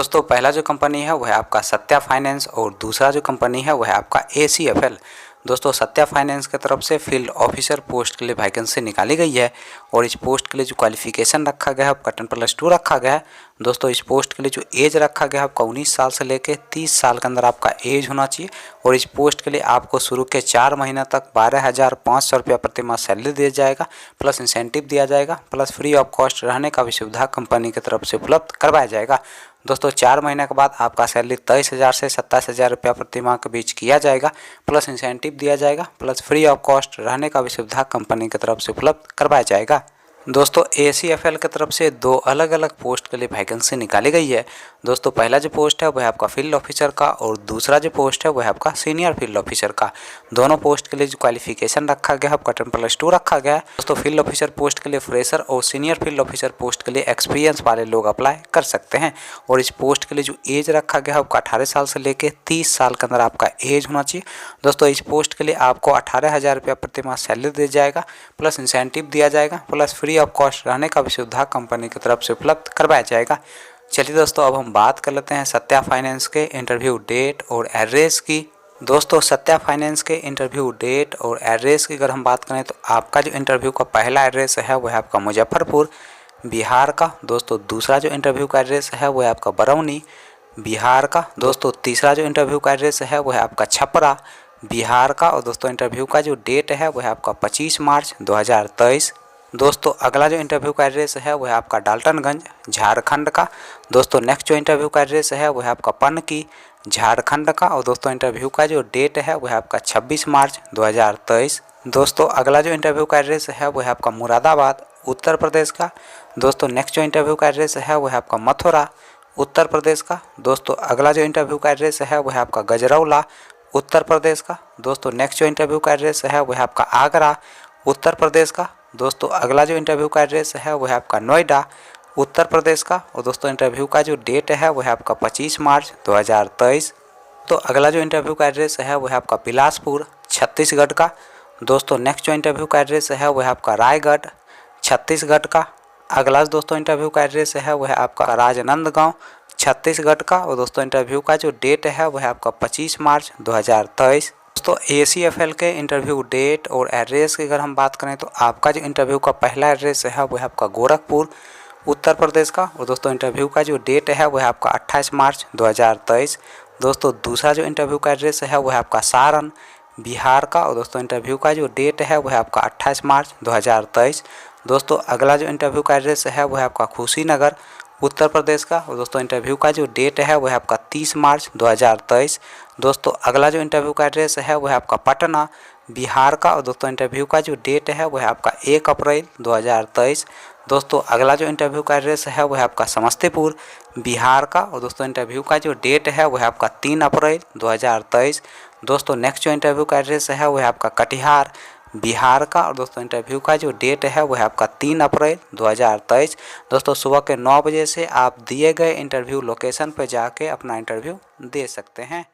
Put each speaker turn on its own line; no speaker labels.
दोस्तों पहला जो कंपनी है वह है आपका सत्या फाइनेंस और दूसरा जो कंपनी है वह है आपका ACFL। दोस्तों सत्या फाइनेंस की तरफ से फील्ड ऑफिसर पोस्ट के लिए वैकेंसी निकाली गई है और इस पोस्ट के लिए जो क्वालिफिकेशन रखा गया है आपका 10+2 रखा गया है। दोस्तों इस पोस्ट के लिए जो एज रखा गया है आपका 19 साल से लेकर 30 साल के अंदर आपका एज होना चाहिए और इस पोस्ट के लिए आपको शुरू के 4 महीना तक 12,500 रुपया प्रति माह सैलरी दिया जाएगा, प्लस इंसेंटिव दिया जाएगा, प्लस फ्री ऑफ कॉस्ट रहने का भी सुविधा कंपनी की तरफ से उपलब्ध करवाया जाएगा। दोस्तों 4 महीने के बाद आपका सैलरी 23,000 से 27,000 रुपया प्रति माह के बीच किया जाएगा, प्लस इंसेंटिव दिया जाएगा, प्लस फ्री ऑफ कॉस्ट रहने का भी सुविधा कंपनी की तरफ से उपलब्ध करवाया जाएगा। दोस्तों ACFL की तरफ से 2 अलग अलग पोस्ट के लिए वैकेंसी निकाली गई है। दोस्तों पहला जो पोस्ट है वह आपका फील्ड ऑफिसर का और दूसरा जो पोस्ट है वह आपका सीनियर फील्ड ऑफिसर का। दोनों पोस्ट के लिए जो क्वालिफिकेशन रखा गया है आपका 10+2 रखा गया है। दोस्तों फील्ड ऑफिसर पोस्ट के लिए फ्रेशर और सीनियर फील्ड ऑफिसर पोस्ट के लिए एक्सपीरियंस वाले लोग अप्लाई कर सकते हैं और इस पोस्ट के लिए जो एज रखा गया है आपका 18 साल से लेकर 30 साल के अंदर आपका एज होना चाहिए। दोस्तों इस पोस्ट के लिए आपको 18,000 रुपया प्रति माह सैलरी दिया जाएगा, प्लस इंसेंटिव दिया जाएगा, प्लस फ्री ऑफ कॉस्ट रहने का भी सुविधा कंपनी की तरफ से उपलब्ध करवाया जाएगा। चलिए दोस्तों अब हम बात कर लेते हैं सत्या फाइनेंस के इंटरव्यू डेट और एड्रेस की। दोस्तों सत्या फाइनेंस के इंटरव्यू डेट और एड्रेस की अगर हम बात करें तो आपका जो इंटरव्यू का पहला एड्रेस है वह आपका मुजफ्फरपुर बिहार का। दोस्तों दूसरा जो इंटरव्यू का एड्रेस है वह आपका बरौनी बिहार का। दोस्तों तीसरा जो इंटरव्यू का एड्रेस है वह आपका छपरा बिहार का और दोस्तों इंटरव्यू का जो डेट है वह आपका 25 मार्च 2023। दोस्तों अगला जो इंटरव्यू का एड्रेस है वह आपका डाल्टनगंज झारखंड का। दोस्तों नेक्स्ट जो इंटरव्यू का एड्रेस है वह आपका पनकी झारखंड का और दोस्तों इंटरव्यू का जो डेट है वह आपका 26 मार्च 2023। दोस्तों अगला जो इंटरव्यू का एड्रेस है वह आपका मुरादाबाद उत्तर प्रदेश का। दोस्तों नेक्स्ट जो इंटरव्यू का एड्रेस है वह आपका मथुरा उत्तर प्रदेश का। दोस्तों अगला जो इंटरव्यू का एड्रेस है वह आपका गजरौला उत्तर प्रदेश का। दोस्तों नेक्स्ट जो इंटरव्यू का एड्रेस है वह आपका आगरा उत्तर प्रदेश का। दोस्तों अगला जो इंटरव्यू का एड्रेस है वह आपका नोएडा उत्तर प्रदेश का और दोस्तों इंटरव्यू का जो डेट है वह आपका 25 मार्च 2023। तो अगला जो इंटरव्यू का एड्रेस है वह आपका बिलासपुर छत्तीसगढ़ का। दोस्तों नेक्स्ट जो इंटरव्यू का एड्रेस है वह आपका रायगढ़ छत्तीसगढ़ का। अगला दोस्तों इंटरव्यू का एड्रेस है वह आपका राजनांदगांव छत्तीसगढ़ का और दोस्तों इंटरव्यू का जो डेट है वह आपका 25 मार्च 2023। दोस्तों ACFL के इंटरव्यू डेट और एड्रेस की अगर हम बात करें तो आपका जो इंटरव्यू का पहला एड्रेस है वह आपका गोरखपुर उत्तर प्रदेश का और दोस्तों इंटरव्यू का जो डेट है वह आपका 28 मार्च 2023। दोस्तों दूसरा जो इंटरव्यू का एड्रेस है वह आपका सारण बिहार का और दोस्तों इंटरव्यू का जो डेट है वह आपका 28 मार्च 2023। दोस्तों अगला जो इंटरव्यू का एड्रेस है वह आपका कुशीनगर उत्तर प्रदेश का और दोस्तों इंटरव्यू का जो डेट है वह आपका 30 मार्च 2023। दोस्तों अगला जो इंटरव्यू का एड्रेस है वह आपका पटना बिहार का और दोस्तों इंटरव्यू का जो डेट है वह आपका 1 अप्रैल 2023। दोस्तों अगला जो इंटरव्यू का एड्रेस है वह आपका समस्तीपुर बिहार का और दोस्तों इंटरव्यू का जो डेट है वह आपका 3 अप्रैल 2023। दोस्तों नेक्स्ट जो इंटरव्यू का एड्रेस है वह आपका कटिहार बिहार का और दोस्तों इंटरव्यू का जो डेट है वह आपका 3 अप्रैल 2023। दोस्तों सुबह के 9 बजे से आप दिए गए इंटरव्यू लोकेशन पर जाके अपना इंटरव्यू दे सकते हैं।